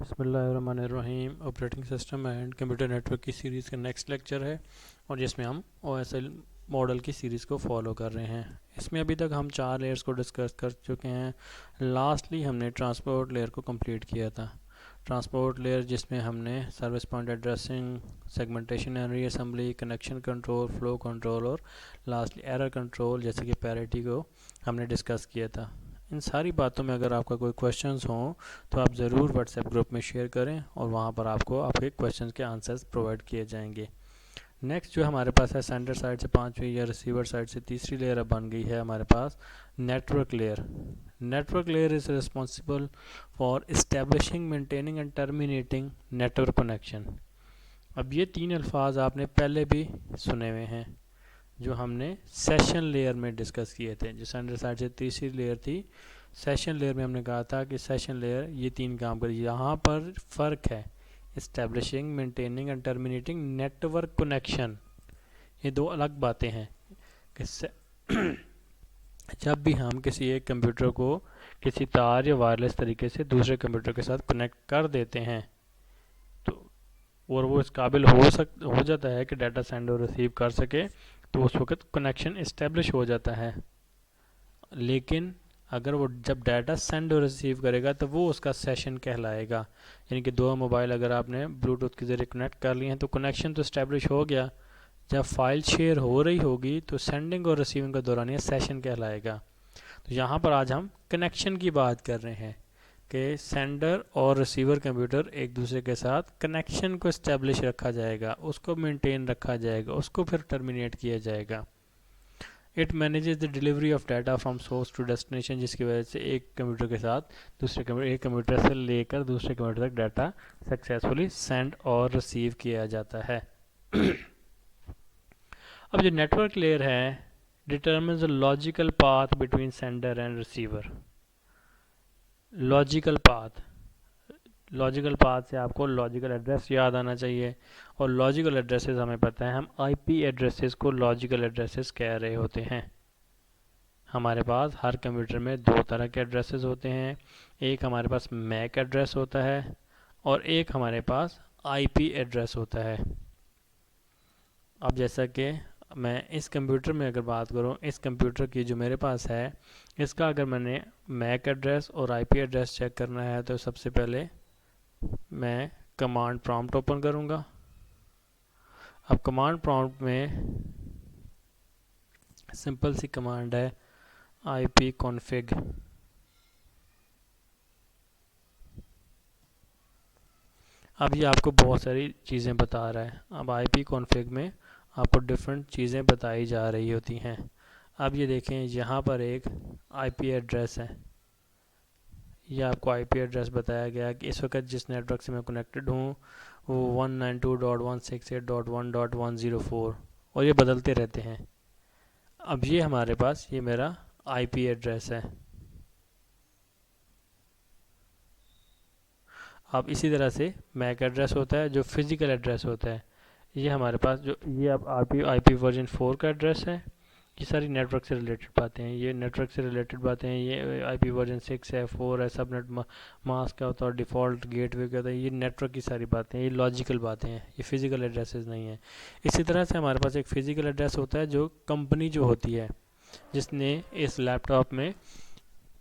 बिस्मिल्लाहिर्रहमानिर्रहीम। Operating system and computer network की series का नेक्स्ट लेक्चर है और जिसमें हम OSL मॉडल की सीरीज़ को फॉलो कर रहे हैं। इसमें अभी तक हम 4 लेयर्स को डिस्कस कर चुके हैं। लास्टली हमने ट्रांसपोर्ट लेयर को कंप्लीट किया था। ट्रांसपोर्ट लेयर जिसमें हमने service point addressing, segmentation and reassembly, connection control, flow control और लास्टली एरर कंट्रोल जैसे कि पैरिटी को हमने डिस्कस किया था। इन सारी बातों में अगर आपका कोई क्वेश्चंस हो तो आप ज़रूर व्हाट्सएप ग्रुप में शेयर करें और वहाँ पर आपको आपके क्वेश्चंस के आंसर्स प्रोवाइड किए जाएंगे। नेक्स्ट जो हमारे पास है, सेंडर साइड से 5वीं या रिसीवर साइड से तीसरी लेयर अब बन गई है हमारे पास network layer. Network layer is responsible for establishing, maintaining and terminating network connection. अब ये 3 अल्फाज आपने पहले भी सुने हुए हैं जो हमने सेशन लेयर में डिस्कस किए थे। जो सेंडर साइड से तीसरी लेयर थी, सेशन लेयर में हमने कहा था कि सेशन लेयर ये 3 काम करेगी। यहाँ पर फ़र्क है, establishing, maintaining and terminating network connection, ये 2 अलग बातें हैं। जब भी हम किसी एक कंप्यूटर को किसी तार या वायरलेस तरीके से दूसरे कंप्यूटर के साथ कनेक्ट कर देते हैं तो और वो इस काबिल हो जाता है कि डाटा सेंड और रिसीव कर सके, तो उस वक्त कनेक्शन इस्टेब्लिश हो जाता है। लेकिन अगर वो जब डाटा सेंड और रिसीव करेगा तो वो उसका सेशन कहलाएगा। यानी कि 2 मोबाइल अगर आपने ब्लूटूथ के ज़रिए कनेक्ट कर लिए हैं तो कनेक्शन तो इस्टेब्लिश हो गया। जब फाइल शेयर हो रही होगी तो सेंडिंग और रिसीविंग का दौरान ये सेशन कहलाएगा। तो यहाँ पर आज हम कनेक्शन की बात कर रहे हैं कि सेंडर और रिसीवर कंप्यूटर एक दूसरे के साथ कनेक्शन को इस्टेब्लिश रखा जाएगा, उसको मेंटेन रखा जाएगा, उसको फिर टर्मिनेट किया जाएगा। It manages the delivery of data from source to destination, जिसकी वजह से एक कंप्यूटर के साथ एक कंप्यूटर से लेकर दूसरे कंप्यूटर तक डाटा सक्सेसफुली सेंड और रिसीव किया जाता है। अब जो नेटवर्क लेयर है determines the logical path between sender and receiver. Logical path से आपको लॉजिकल एड्रेस याद आना चाहिए, और लॉजिकल एड्रेसेस हमें पता है, हम आईपी एड्रेसेस को लॉजिकल एड्रेसेस कह रहे होते हैं। हमारे पास हर कंप्यूटर में 2 तरह के एड्रेसेस होते हैं। एक हमारे पास मैक एड्रेस होता है और एक हमारे पास आईपी एड्रेस होता है। अब जैसा कि मैं इस कंप्यूटर में अगर बात करूं, इस कंप्यूटर की जो मेरे पास है, इसका अगर मैंने मैक एड्रेस और आईपी एड्रेस चेक करना है तो सबसे पहले मैं कमांड प्रॉम्प्ट ओपन करूंगा। अब कमांड प्रॉम्प्ट में सिंपल सी कमांड है ipconfig। अब ये आपको बहुत सारी चीज़ें बता रहा है। अब ipconfig में आपको डिफरेंट चीज़ें बताई जा रही होती हैं। अब ये देखें, यहाँ पर एक आईपी एड्रेस है। ये आपको आईपी एड्रेस बताया गया कि इस वक्त जिस नेटवर्क से मैं कनेक्टेड हूँ वो 192.168.1.104 और ये बदलते रहते हैं। अब ये हमारे पास ये मेरा आईपी एड्रेस है। अब इसी तरह से मैक एड्रेस होता है जो फिज़िकल एड्रेस होता है। ये हमारे पास जो ये अब आईपी वर्जन 4 का एड्रेस है। ये सारी नेटवर्क से रिलेटेड बातें हैं। ये नेटवर्क से रिलेटेड बातें हैं। ये आईपी वर्जन 6 है, 4 है, सबनेट मास्क का होता है, डिफ़ॉल्ट गेटवे का होता है। ये नेटवर्क की सारी बातें हैं, ये लॉजिकल बातें हैं, ये फिज़िकल एड्रेसेस नहीं हैं। इसी तरह से हमारे पास एक फ़िज़िकल एड्रेस होता है जो कंपनी जो होती है जिसने इस लैपटॉप में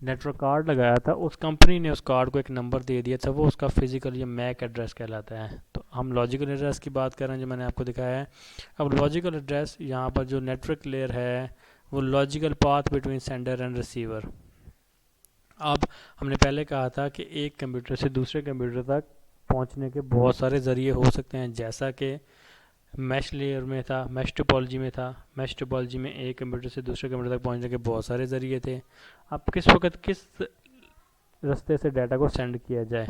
नेटवर्क कार्ड लगाया था, उस कंपनी ने उस कार्ड को एक नंबर दे दिया था, वो उसका फिजिकल या मैक एड्रेस कहलाता है। तो हम लॉजिकल एड्रेस की बात कर रहे हैं जो मैंने आपको दिखाया है। अब लॉजिकल एड्रेस यहाँ पर जो नेटवर्क लेयर है वो logical path between sender and receiver. अब हमने पहले कहा था कि एक कंप्यूटर से दूसरे कंप्यूटर तक पहुँचने के बहुत सारे ज़रिए हो सकते हैं, जैसा कि मैश लेयर में था, मैश टोपोलॉजी में था। मैश टोपोलॉजी में एक कंप्यूटर से दूसरे कंप्यूटर तक पहुंचने के बहुत सारे ज़रिए थे। अब किस वक्त किस रास्ते से डाटा को सेंड किया जाए,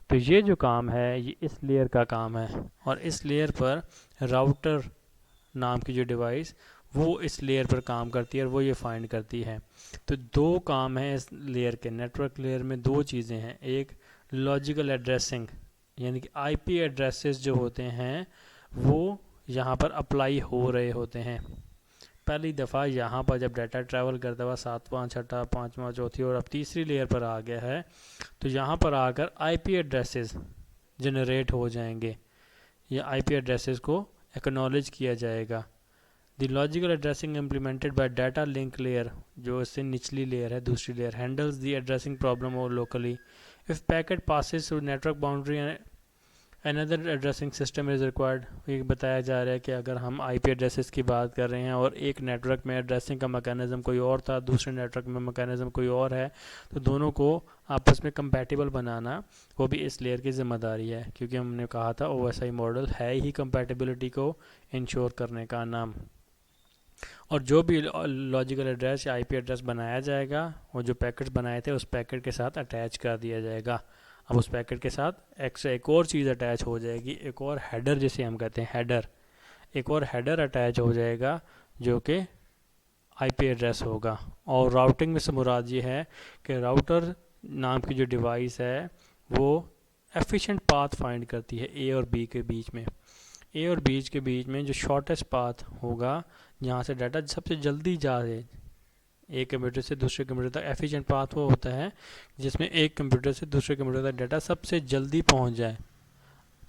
तो ये जो काम है ये इस लेयर का काम है, और इस लेयर पर राउटर नाम की जो डिवाइस वो इस लेयर पर काम करती है और वो ये फाइंड करती है। तो 2 काम हैं इस लेयर के। नेटवर्क लेयर में 2 चीज़ें हैं। एक लॉजिकल एड्रेसिंग, यानी कि आईपी एड्रेसेस जो होते हैं वो यहाँ पर अप्लाई हो रहे होते हैं। पहली दफ़ा यहाँ पर जब डाटा ट्रैवल करता हुआ 7वां, 6वां, 5वां, 4थी और अब तीसरी लेयर पर आ गया है, तो यहाँ पर आकर आईपी एड्रेसेस जनरेट हो जाएंगे या आईपी एड्रेसेस को एक्नॉलेज किया जाएगा। The logical addressing implemented by data link layer, जो इससे निचली लेयर है, दूसरी layer, handles the addressing problem और locally if packet passes through network boundary another addressing system is required. ये बताया जा रहा है कि अगर हम आईपी एड्रेसेस की बात कर रहे हैं और एक नेटवर्क में एड्रेसिंग का मैकेनिज़्म कोई और था, दूसरे नेटवर्क में मैकेनिज़्म कोई और है, तो दोनों को आपस में कंपैटिबल बनाना वो भी इस लेयर की ज़िम्मेदारी है, क्योंकि हमने कहा था ओएसआई मॉडल है ही कंपैटिबिलिटी को इंश्योर करने का नाम। और जो भी लॉजिकल एड्रेस या आईपी एड्रेस बनाया जाएगा वो जो पैकेट्स बनाए थे उस पैकेट के साथ अटैच कर दिया जाएगा। अब उस पैकेट के साथ एक और चीज़ अटैच हो जाएगी, एक और हेडर जिसे हम कहते हैं हेडर, एक और हेडर अटैच हो जाएगा जो कि आईपी एड्रेस होगा। और राउटिंग में से मुराद ये है कि राउटर नाम की जो डिवाइस है वो एफिशिएंट पाथ फाइंड करती है ए और बी के बीच में। ए और बी के बीच में जो शॉर्टेस्ट पाथ होगा जहाँ से डाटा सबसे जल्दी जाए एक कंप्यूटर से दूसरे कंप्यूटर तक, एफिशिएंट पाथ वो होता है जिसमें एक कंप्यूटर से दूसरे कंप्यूटर तक डाटा सबसे जल्दी पहुंच जाए,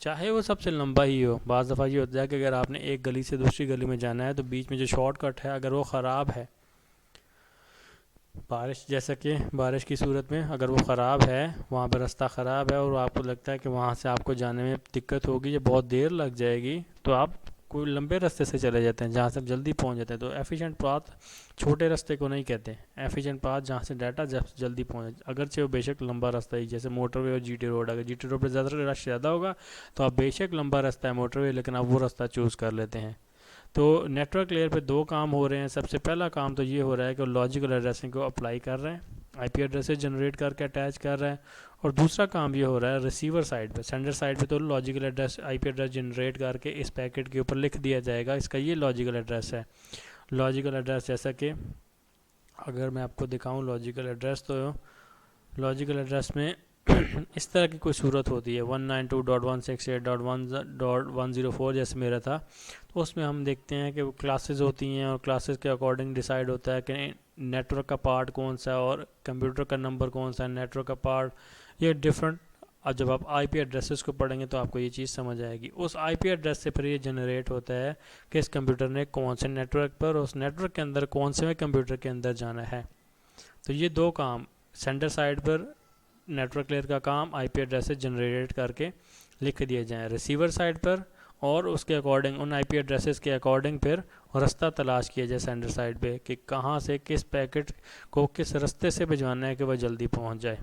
चाहे वो सबसे लंबा ही हो। बाज़ दफ़ा ये होता है कि अगर आपने एक गली से दूसरी गली में जाना है तो बीच में जो शॉर्टकट है अगर वो ख़राब है, बारिश जैसा कि बारिश की सूरत में अगर वो ख़राब है, वहाँ पर रास्ता ख़राब है और आपको लगता है कि वहाँ से आपको जाने में दिक्कत होगी या बहुत देर लग जाएगी, तो आप कोई लंबे रास्ते से चले जाते हैं जहाँ से जल्दी पहुँच जाते हैं। तो एफिशिएंट पाथ छोटे रास्ते को नहीं कहते, एफिशिएंट पाथ जहाँ से डाटा जल्दी पहुँचे, अगरचे वो बेशक लंबा रास्ता ही, जैसे मोटरवे और जीटी रोड। अगर जीटी रोड पर ज़्यादा रश ज़्यादा होगा तो आप बेशक लंबा रास्ता है मोटरवे, लेकिन आप वो रास्ता चूज़ कर लेते हैं। तो नेटवर्क लेयर पे दो काम हो रहे हैं। सबसे पहला काम तो ये हो रहा है कि लॉजिकल एड्रेसिंग को अप्लाई कर रहे हैं, आईपी एड्रेसेस जनरेट करके अटैच कर रहे हैं। और दूसरा काम ये हो रहा है रिसीवर साइड पे, सेंडर साइड पे तो logical address IP address generate करके इस पैकेट के ऊपर लिख दिया जाएगा, इसका ये लॉजिकल एड्रेस है। लॉजिकल एड्रेस जैसा कि अगर मैं आपको दिखाऊं लॉजिकल एड्रेस, तो लॉजिकल एड्रेस में इस तरह की कोई सूरत होती है 192.168.1.104 जैसे मेरा था, तो उसमें हम देखते हैं कि वो क्लासेस होती हैं और क्लासेस के अकॉर्डिंग डिसाइड होता है कि नेटवर्क का पार्ट कौन सा है और कंप्यूटर का नंबर कौन सा है, नेटवर्क का पार्ट, ये डिफरेंट। और जब आप आईपी एड्रेसेस को पढ़ेंगे तो आपको ये चीज़ समझ आएगी। उस आईपी एड्रेस से फिर ये जनरेट होता है कि इस कंप्यूटर ने कौन से नेटवर्क पर, उस नेटवर्क के अंदर कौन से कंप्यूटर के अंदर जाना है। तो ये दो काम, सेंडर साइड पर नेटवर्क लेयर का काम आईपी एड्रेसेस जनरेट करके लिख दिए जाएँ रिसीवर साइड पर, और उसके अकॉर्डिंग उन आईपी एड्रेसेस के अकॉर्डिंग फिर रास्ता तलाश किया जाए सेंडर साइड पे कि कहाँ से किस पैकेट को किस रास्ते से भिजवाना है कि वह जल्दी पहुँच जाए।